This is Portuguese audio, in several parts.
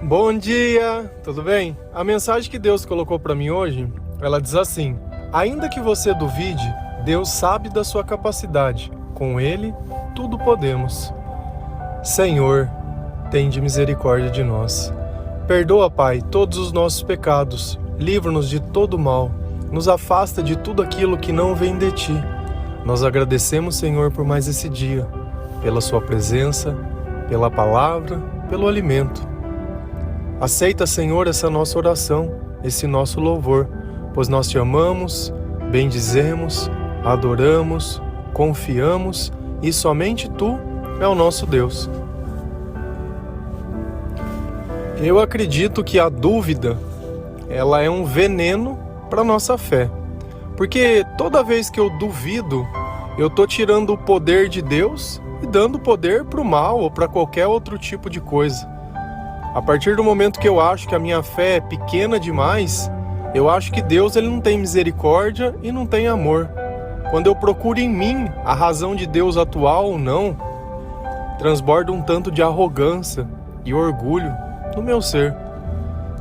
Bom dia, tudo bem? A mensagem que Deus colocou para mim hoje, ela diz assim: ainda que você duvide, Deus sabe da sua capacidade. Com Ele, tudo podemos. Senhor, tende misericórdia de nós. Perdoa, Pai, todos os nossos pecados. Livra-nos de todo mal. Nos afasta de tudo aquilo que não vem de Ti. Nós agradecemos, Senhor, por mais esse dia, pela Sua presença, pela palavra, pelo alimento. Aceita, Senhor, essa nossa oração, esse nosso louvor, pois nós Te amamos, bendizemos, adoramos, confiamos e somente Tu é o nosso Deus. Eu acredito que a dúvida, ela é um veneno para a nossa fé. Porque toda vez que eu duvido, eu estou tirando o poder de Deus e dando poder para o mal ou para qualquer outro tipo de coisa. A partir do momento que eu acho que a minha fé é pequena demais, eu acho que Deus ele não tem misericórdia e não tem amor. Quando eu procuro em mim a razão de Deus atual ou não, transborda um tanto de arrogância e orgulho no meu ser.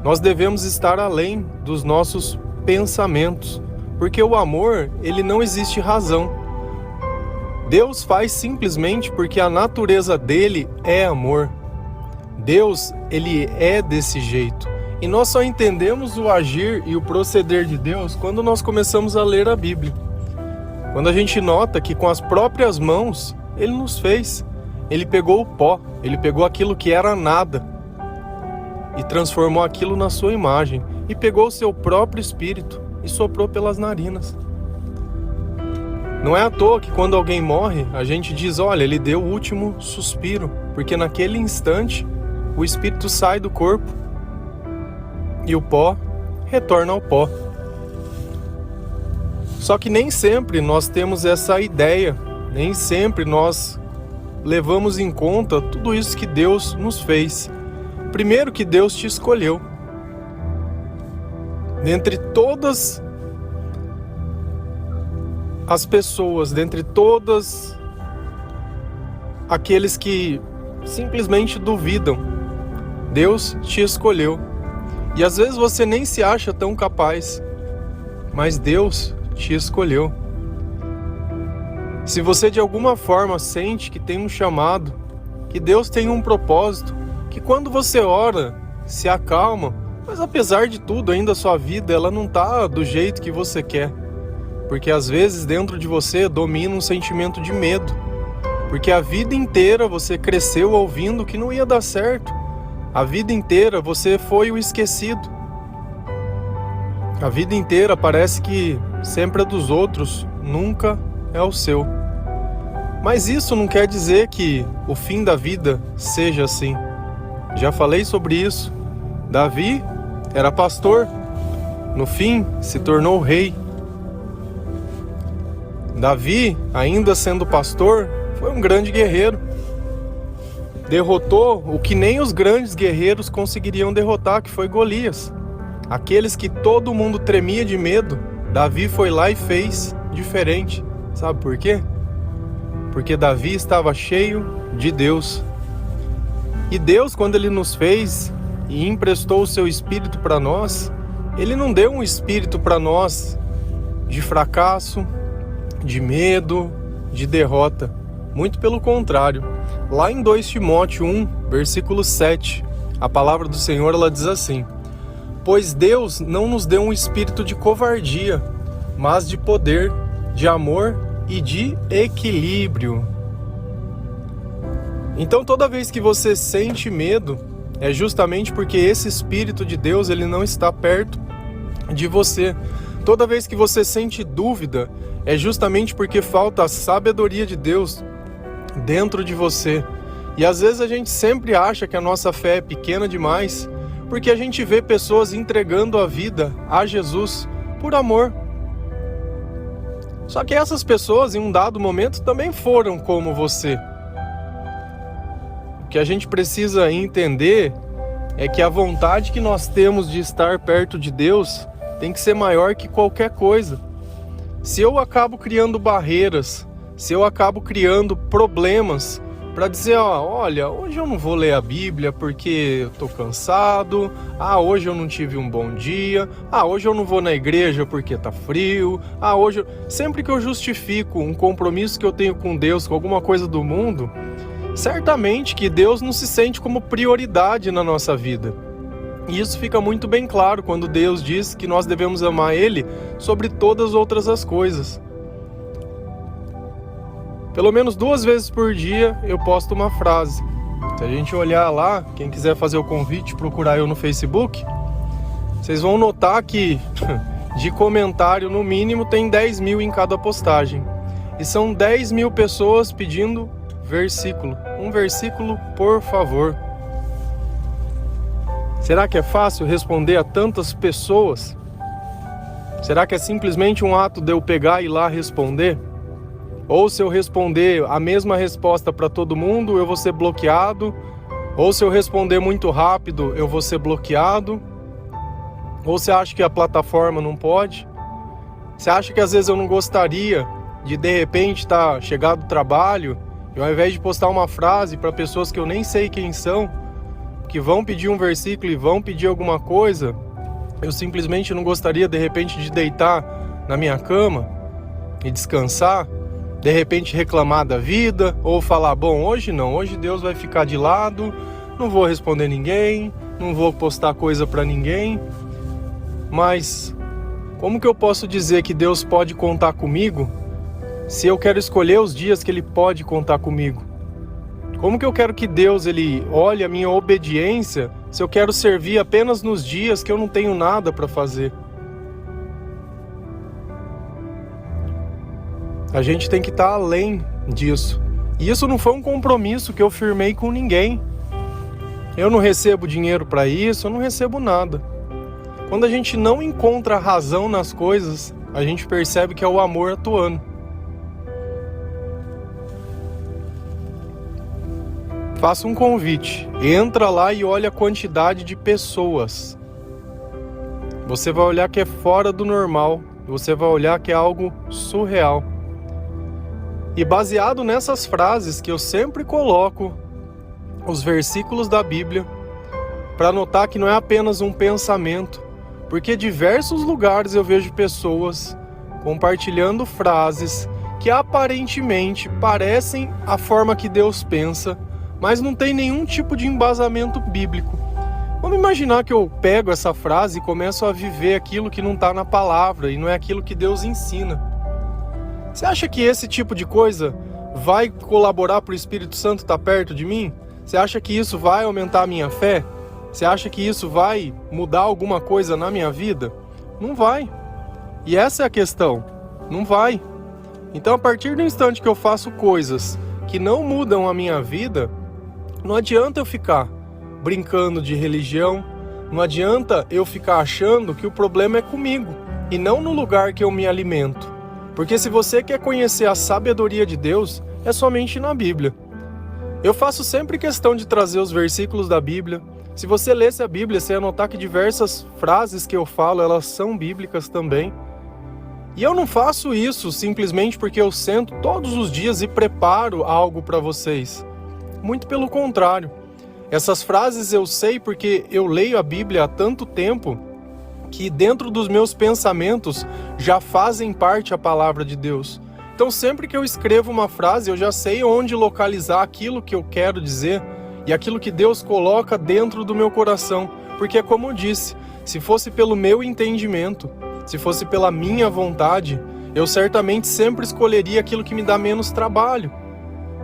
Nós devemos estar além dos nossos pensamentos, porque o amor, ele não existe razão. Deus faz simplesmente porque a natureza dele é amor. Deus, ele é desse jeito. E nós só entendemos o agir e o proceder de Deus quando nós começamos a ler a Bíblia. Quando a gente nota que com as próprias mãos, ele nos fez. Ele pegou o pó, ele pegou aquilo que era nada e transformou aquilo na sua imagem. E pegou o seu próprio espírito e soprou pelas narinas. Não é à toa que quando alguém morre, a gente diz, olha, ele deu o último suspiro, porque naquele instante o espírito sai do corpo e o pó retorna ao pó. Só que nem sempre nós temos essa ideia, nem sempre nós levamos em conta tudo isso que Deus nos fez. Primeiro que Deus te escolheu. Dentre todas as pessoas, dentre todas aqueles que simplesmente duvidam, Deus te escolheu. E às vezes você nem se acha tão capaz, mas Deus te escolheu. Se você de alguma forma sente que tem um chamado, que Deus tem um propósito, que quando você ora, se acalma, mas apesar de tudo, ainda a sua vida ela não está do jeito que você quer. Porque às vezes dentro de você domina um sentimento de medo. Porque a vida inteira você cresceu ouvindo que não ia dar certo. A vida inteira você foi o esquecido. A vida inteira parece que sempre é dos outros, nunca é o seu. Mas isso não quer dizer que o fim da vida seja assim. Já falei sobre isso. Davi era pastor, no fim se tornou rei. Davi, ainda sendo pastor, foi um grande guerreiro. Derrotou o que nem os grandes guerreiros conseguiriam derrotar, que foi Golias. Aqueles que todo mundo tremia de medo, Davi foi lá e fez diferente. Sabe por quê? Porque Davi estava cheio de Deus. E Deus, quando Ele nos fez e emprestou o seu Espírito para nós, Ele não deu um Espírito para nós de fracasso, de medo, de derrota. Muito pelo contrário. Lá em 2 Timóteo 1, versículo 7, a palavra do Senhor ela diz assim: pois Deus não nos deu um espírito de covardia, mas de poder, de amor e de equilíbrio. Então toda vez que você sente medo, é justamente porque esse Espírito de Deus ele não está perto de você. Toda vez que você sente dúvida, é justamente porque falta a sabedoria de Deus dentro de você. E às vezes a gente sempre acha que a nossa fé é pequena demais, porque a gente vê pessoas entregando a vida a Jesus por amor. Só que essas pessoas, em um dado momento, também foram como você. O que a gente precisa entender é que a vontade que nós temos de estar perto de Deus tem que ser maior que qualquer coisa. Se eu acabo criando barreiras, se eu acabo criando problemas para dizer, olha, hoje eu não vou ler a Bíblia porque eu tô cansado, hoje eu não tive um bom dia, hoje eu não vou na igreja porque tá frio, Sempre que eu justifico um compromisso que eu tenho com Deus, com alguma coisa do mundo, certamente que Deus não se sente como prioridade na nossa vida. E isso fica muito bem claro quando Deus diz que nós devemos amar Ele sobre todas as outras as coisas. Pelo menos 2 vezes por dia eu posto uma frase. Se a gente olhar lá, quem quiser fazer o convite, procurar eu no Facebook, vocês vão notar que de comentário no mínimo tem 10 mil em cada postagem. E são 10 mil pessoas pedindo versículo. Um versículo, por favor. Será que é fácil responder a tantas pessoas? Será que é simplesmente um ato de eu pegar e ir lá responder? Ou se eu responder a mesma resposta para todo mundo, eu vou ser bloqueado? Ou se eu responder muito rápido, eu vou ser bloqueado? Ou você acha que a plataforma não pode? Você acha que às vezes eu não gostaria de repente chegar do trabalho e ao invés de postar uma frase para pessoas que eu nem sei quem são, que vão pedir um versículo e vão pedir alguma coisa, eu simplesmente não gostaria de repente de deitar na minha cama e descansar, de repente reclamar da vida, ou falar, bom, hoje não, hoje Deus vai ficar de lado, não vou responder ninguém, não vou postar coisa para ninguém. Mas como que eu posso dizer que Deus pode contar comigo se eu quero escolher os dias que Ele pode contar comigo? Como que eu quero que Deus Ele olhe a minha obediência se eu quero servir apenas nos dias que eu não tenho nada para fazer? A gente tem que estar além disso. E isso não foi um compromisso que eu firmei com ninguém. Eu não recebo dinheiro para isso, eu não recebo nada. Quando a gente não encontra razão nas coisas, a gente percebe que é o amor atuando. Faça um convite, entra lá e olha a quantidade de pessoas. Você vai olhar que é fora do normal, você vai olhar que é algo surreal. E baseado nessas frases que eu sempre coloco, os versículos da Bíblia, para notar que não é apenas um pensamento, porque diversos lugares eu vejo pessoas compartilhando frases que aparentemente parecem a forma que Deus pensa, mas não tem nenhum tipo de embasamento bíblico. Vamos imaginar que eu pego essa frase e começo a viver aquilo que não está na palavra e não é aquilo que Deus ensina. Você acha que esse tipo de coisa vai colaborar para o Espírito Santo estar perto de mim? Você acha que isso vai aumentar a minha fé? Você acha que isso vai mudar alguma coisa na minha vida? Não vai. E essa é a questão. Não vai. Então, a partir do instante que eu faço coisas que não mudam a minha vida, não adianta eu ficar brincando de religião, não adianta eu ficar achando que o problema é comigo e não no lugar que eu me alimento. Porque se você quer conhecer a sabedoria de Deus, é somente na Bíblia. Eu faço sempre questão de trazer os versículos da Bíblia. Se você lesse a Bíblia, você ia notar que diversas frases que eu falo, elas são bíblicas também. E eu não faço isso simplesmente porque eu sento todos os dias e preparo algo para vocês. Muito pelo contrário. Essas frases eu sei porque eu leio a Bíblia há tanto tempo que dentro dos meus pensamentos já fazem parte a palavra de Deus. Então sempre que eu escrevo uma frase, eu já sei onde localizar aquilo que eu quero dizer e aquilo que Deus coloca dentro do meu coração. Porque como eu disse, se fosse pelo meu entendimento, se fosse pela minha vontade, eu certamente sempre escolheria aquilo que me dá menos trabalho.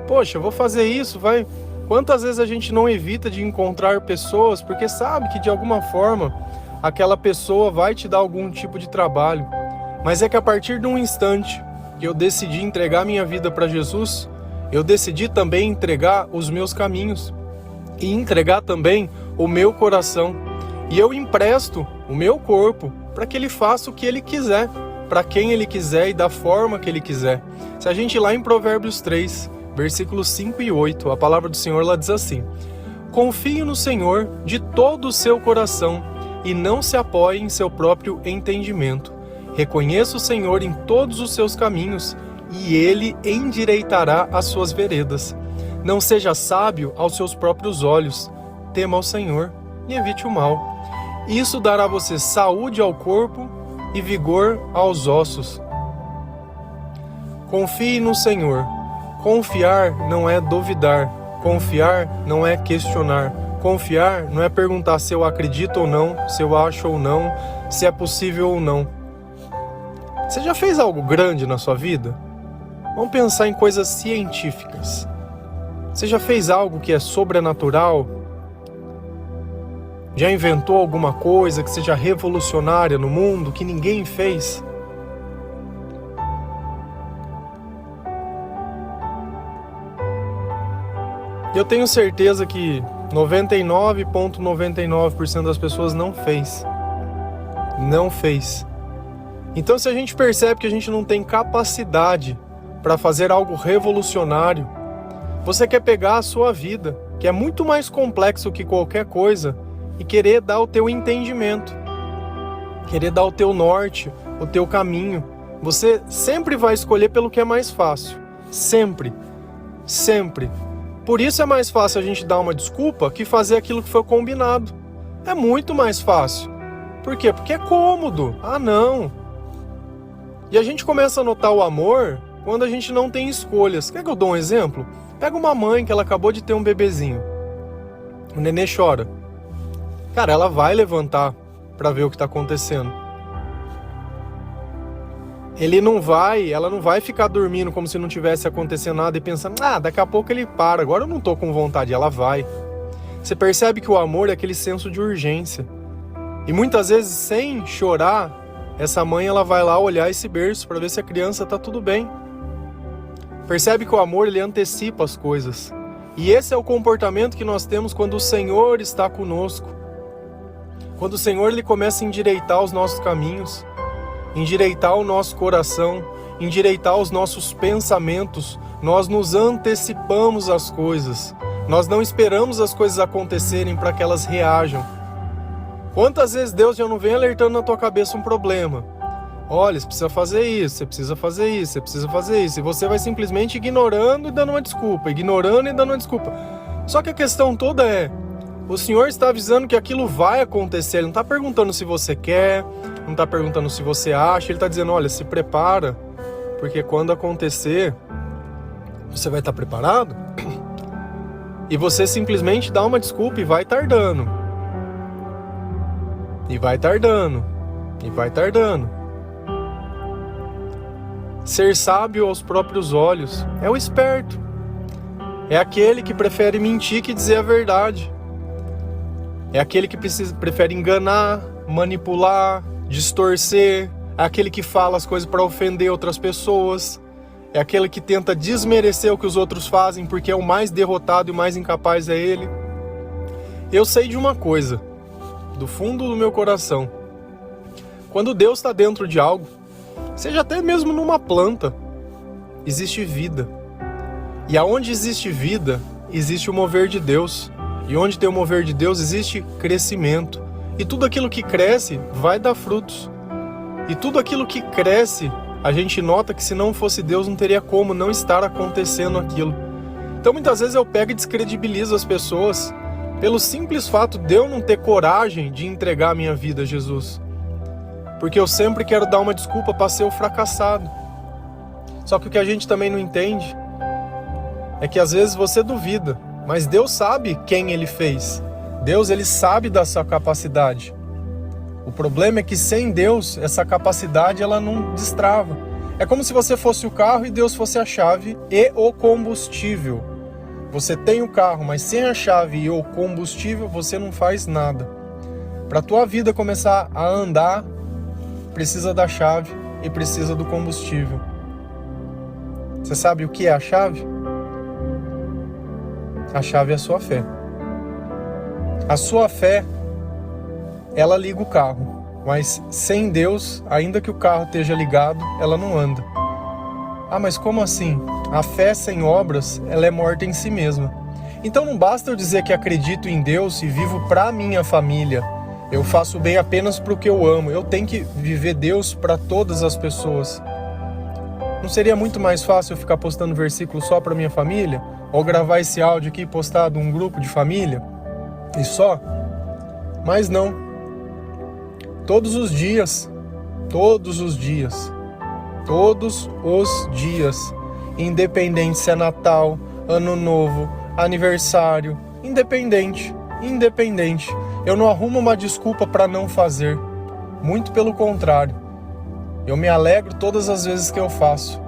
Poxa, eu vou fazer isso, vai... Quantas vezes a gente não evita de encontrar pessoas porque sabe que de alguma forma aquela pessoa vai te dar algum tipo de trabalho. Mas é que a partir de um instante que eu decidi entregar minha vida para Jesus, eu decidi também entregar os meus caminhos e entregar também o meu coração. E eu empresto o meu corpo para que Ele faça o que Ele quiser, para quem Ele quiser e da forma que Ele quiser. Se a gente ir lá em Provérbios 3, versículos 5 e 8, a palavra do Senhor lá diz assim: confie no Senhor de todo o seu coração e não se apoie em seu próprio entendimento. Reconheça o Senhor em todos os seus caminhos e Ele endireitará as suas veredas. Não seja sábio aos seus próprios olhos. Tema ao Senhor e evite o mal. Isso dará a você saúde ao corpo e vigor aos ossos. Confie no Senhor. Confiar não é duvidar. Confiar não é questionar. Confiar não é perguntar se eu acredito ou não, se eu acho ou não, se é possível ou não. Você já fez algo grande na sua vida? Vamos pensar em coisas científicas. Você já fez algo que é sobrenatural? Já inventou alguma coisa que seja revolucionária no mundo, que ninguém fez? Eu tenho certeza que 99,99% das pessoas não fez. Não fez. Então, se a gente percebe que a gente não tem capacidade para fazer algo revolucionário, você quer pegar a sua vida, que é muito mais complexo que qualquer coisa, e querer dar o teu entendimento, querer dar o teu norte, o teu caminho. Você sempre vai escolher pelo que é mais fácil. Sempre. Sempre. Por isso é mais fácil a gente dar uma desculpa que fazer aquilo que foi combinado. É muito mais fácil. Por quê? Porque é cômodo. Ah, não. E a gente começa a notar o amor quando a gente não tem escolhas. Quer que eu dou um exemplo? Pega uma mãe que ela acabou de ter um bebezinho. O nenê chora. Cara, ela vai levantar para ver o que está acontecendo. Ela não vai ficar dormindo como se não tivesse acontecendo nada e pensando, daqui a pouco ele para, agora eu não tô com vontade. Ela vai. Você percebe que o amor é aquele senso de urgência. E muitas vezes, sem chorar, essa mãe ela vai lá olhar esse berço para ver se a criança tá tudo bem. Percebe que o amor ele antecipa as coisas. E esse é o comportamento que nós temos quando o Senhor está conosco. Quando o Senhor ele começa a endireitar os nossos caminhos, endireitar o nosso coração, endireitar os nossos pensamentos, nós nos antecipamos às coisas. Nós não esperamos as coisas acontecerem para que elas reajam. Quantas vezes Deus já não vem alertando na tua cabeça um problema? Olha, você precisa fazer isso, você precisa fazer isso, você precisa fazer isso. E você vai simplesmente ignorando e dando uma desculpa, ignorando e dando uma desculpa. Só que a questão toda é, o Senhor está avisando que aquilo vai acontecer. Ele não está perguntando se você quer, não está perguntando se você acha. Ele está dizendo, olha, se prepara, porque quando acontecer, você vai estar preparado. E você simplesmente dá uma desculpa e vai tardando. E vai tardando. E vai tardando. Ser sábio aos próprios olhos é o esperto. É aquele que prefere mentir que dizer a verdade. É aquele que prefere enganar, manipular, distorcer. É aquele que fala as coisas para ofender outras pessoas. É aquele que tenta desmerecer o que os outros fazem porque é o mais derrotado e o mais incapaz é ele. Eu sei de uma coisa, do fundo do meu coração. Quando Deus está dentro de algo, seja até mesmo numa planta, existe vida. E aonde existe vida, existe o mover de Deus. E onde tem o mover de Deus, existe crescimento. E tudo aquilo que cresce vai dar frutos. E tudo aquilo que cresce, a gente nota que se não fosse Deus, não teria como não estar acontecendo aquilo. Então muitas vezes eu pego e descredibilizo as pessoas pelo simples fato de eu não ter coragem de entregar a minha vida a Jesus. Porque eu sempre quero dar uma desculpa para ser o fracassado. Só que o que a gente também não entende é que às vezes você duvida, mas Deus sabe quem Ele fez. Deus, Ele sabe da sua capacidade. O problema é que sem Deus, essa capacidade ela não destrava. É como se você fosse o carro e Deus fosse a chave e o combustível. Você tem o carro, mas sem a chave e o combustível, você não faz nada. Para a tua vida começar a andar, precisa da chave e precisa do combustível. Você sabe o que é a chave? A chave é a sua fé. A sua fé, ela liga o carro, mas sem Deus, ainda que o carro esteja ligado, ela não anda. Ah, mas como assim? A fé sem obras, ela é morta em si mesma. Então não basta eu dizer que acredito em Deus e vivo para minha família. Eu faço bem apenas para o que eu amo. Eu tenho que viver Deus para todas as pessoas. Não seria muito mais fácil eu ficar postando versículo só para minha família? ou gravar esse áudio aqui e postar num grupo de família e só. Mas não. Todos os dias, independente se é Natal, Ano Novo, aniversário, independente. Eu não arrumo uma desculpa para não fazer. Muito pelo contrário. Eu me alegro todas as vezes que eu faço.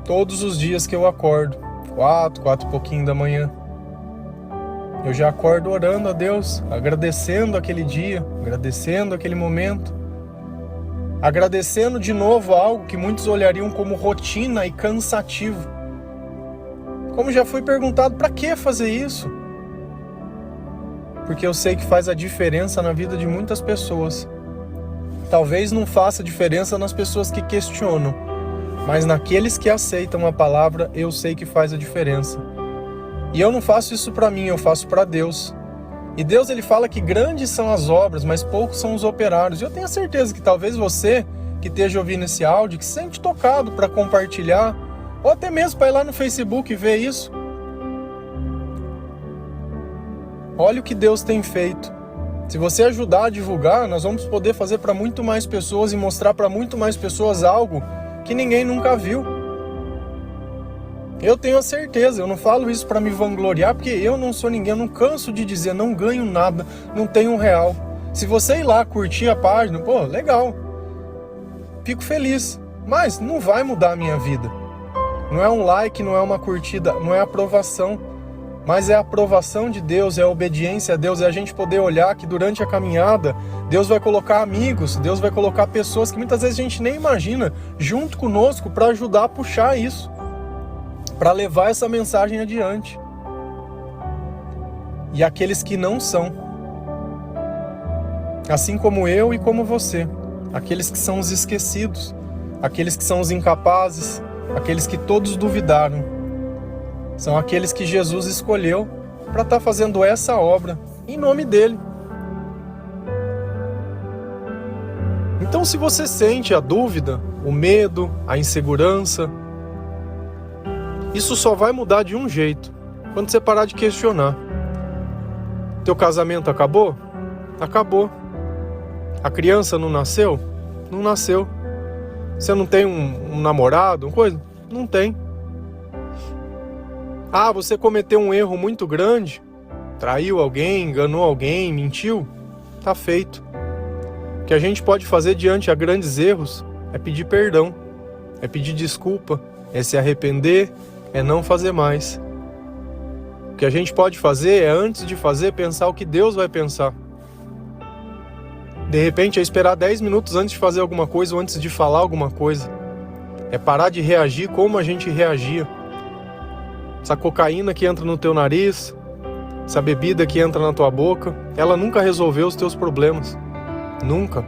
Todos os dias que eu acordo. 4 e pouquinho da manhã. Eu já acordo orando a Deus, agradecendo aquele dia, agradecendo aquele momento. Agradecendo de novo algo que muitos olhariam como rotina e cansativo. Como já fui perguntado, para que fazer isso? Porque eu sei que faz a diferença na vida de muitas pessoas. Talvez não faça diferença nas pessoas que questionam, mas naqueles que aceitam a palavra, eu sei que faz a diferença. E eu não faço isso para mim, eu faço para Deus. E Deus, ele fala que grandes são as obras, mas poucos são os operários. E eu tenho certeza que talvez você que esteja ouvindo esse áudio, que se sente tocado para compartilhar, ou até mesmo para ir lá no Facebook e ver isso. Olha o que Deus tem feito. Se você ajudar a divulgar, nós vamos poder fazer para muito mais pessoas e mostrar para muito mais pessoas algo que ninguém nunca viu. Eu tenho a certeza, eu não falo isso para me vangloriar, porque eu não sou ninguém, eu não canso de dizer, não ganho nada, não tenho R$1. Se você ir lá curtir a página, pô, legal, fico feliz, mas não vai mudar a minha vida. Não é um like, não é uma curtida, não é aprovação, mas é a aprovação de Deus, é a obediência a Deus, é a gente poder olhar que durante a caminhada, Deus vai colocar amigos, Deus vai colocar pessoas que muitas vezes a gente nem imagina, junto conosco para ajudar a puxar isso, para levar essa mensagem adiante. E aqueles que não são, assim como eu e como você, aqueles que são os esquecidos, aqueles que são os incapazes, aqueles que todos duvidaram, são aqueles que Jesus escolheu para estar fazendo essa obra em nome dele. Então, se você sente a dúvida, o medo, a insegurança, isso só vai mudar de um jeito, quando você parar de questionar. Teu casamento acabou? Acabou. A criança não nasceu? Não nasceu. Você não tem um namorado, uma coisa? Não tem. Ah, você cometeu um erro muito grande, traiu alguém, enganou alguém, mentiu? Tá feito. O que a gente pode fazer diante a grandes erros é pedir perdão, é pedir desculpa, é se arrepender, é não fazer mais. O que a gente pode fazer é, antes de fazer, pensar o que Deus vai pensar. De repente é esperar 10 minutos antes de fazer alguma coisa ou antes de falar alguma coisa. É parar de reagir como a gente reagia. Essa cocaína que entra no teu nariz, essa bebida que entra na tua boca, ela nunca resolveu os teus problemas. Nunca.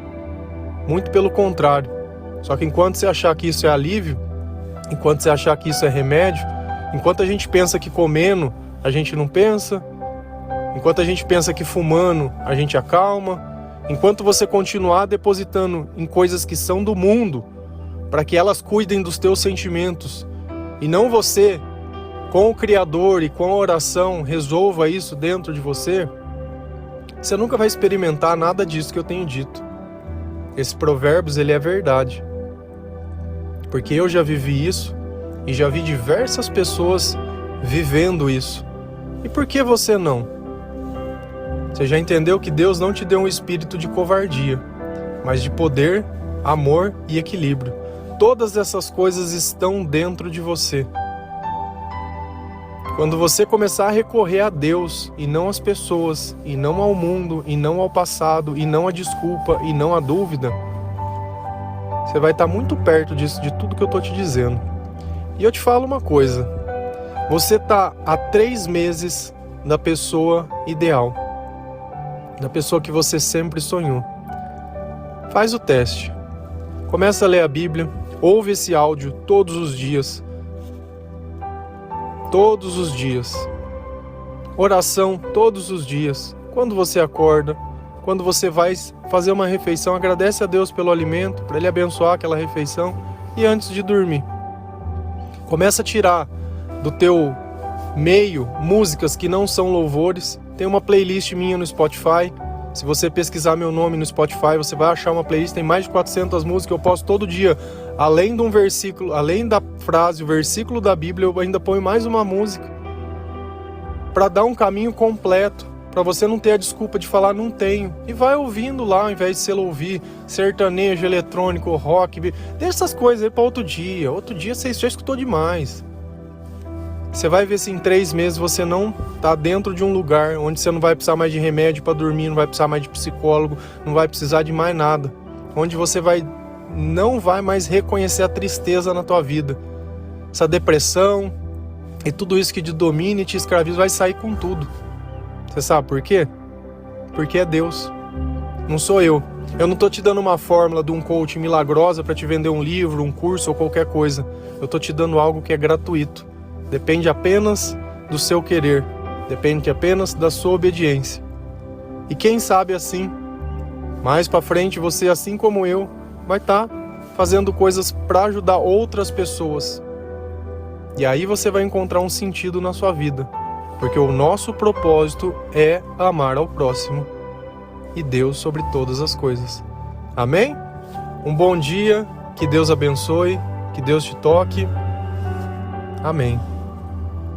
Muito pelo contrário. Só que enquanto você achar que isso é alívio, enquanto você achar que isso é remédio, enquanto a gente pensa que comendo, a gente não pensa, enquanto a gente pensa que fumando, a gente acalma, enquanto você continuar depositando em coisas que são do mundo, para que elas cuidem dos teus sentimentos, e não você, com o Criador e com a oração, resolva isso dentro de você, você nunca vai experimentar nada disso que eu tenho dito. Esse Provérbios, ele é verdade. Porque eu já vivi isso e já vi diversas pessoas vivendo isso. E por que você não? Você já entendeu que Deus não te deu um espírito de covardia, mas de poder, amor e equilíbrio. Todas essas coisas estão dentro de você. Quando você começar a recorrer a Deus e não às pessoas, e não ao mundo, e não ao passado, e não à desculpa, e não à dúvida, você vai estar muito perto disso, de tudo que eu estou te dizendo. E eu te falo uma coisa, você está há 3 meses da pessoa ideal, da pessoa que você sempre sonhou. Faz o teste, começa a ler a Bíblia, ouve esse áudio todos os dias, oração todos os dias, quando você acorda, quando você vai fazer uma refeição, agradece a Deus pelo alimento, para Ele abençoar aquela refeição, e antes de dormir. Começa a tirar do teu meio, músicas que não são louvores. Tem uma playlist minha no Spotify. Se você pesquisar meu nome no Spotify, você vai achar uma playlist, tem mais de 400 músicas, eu posto todo dia. Além de um versículo, além da frase, o versículo da Bíblia, eu ainda ponho mais uma música. Para dar um caminho completo, para você não ter a desculpa de falar não tenho. E vai ouvindo lá, ao invés de você ouvir sertanejo, eletrônico, rock. Deixa essas coisas aí para outro dia. Outro dia você já escutou demais. Você vai ver se em 3 meses você não tá dentro de um lugar onde você não vai precisar mais de remédio para dormir, não vai precisar mais de psicólogo, não vai precisar de mais nada. Onde você não vai mais reconhecer a tristeza na tua vida. Essa depressão e tudo isso que te domina e te escraviza vai sair com tudo. Você sabe por quê? Porque é Deus. Não sou eu. Eu não tô te dando uma fórmula de um coach milagrosa para te vender um livro, um curso ou qualquer coisa. Eu tô te dando algo que é gratuito. Depende apenas do seu querer. Depende apenas da sua obediência. E quem sabe assim, mais para frente você, assim como eu, vai estar fazendo coisas para ajudar outras pessoas. E aí você vai encontrar um sentido na sua vida. Porque o nosso propósito é amar ao próximo e Deus sobre todas as coisas. Amém? Um bom dia, que Deus abençoe, que Deus te toque. Amém.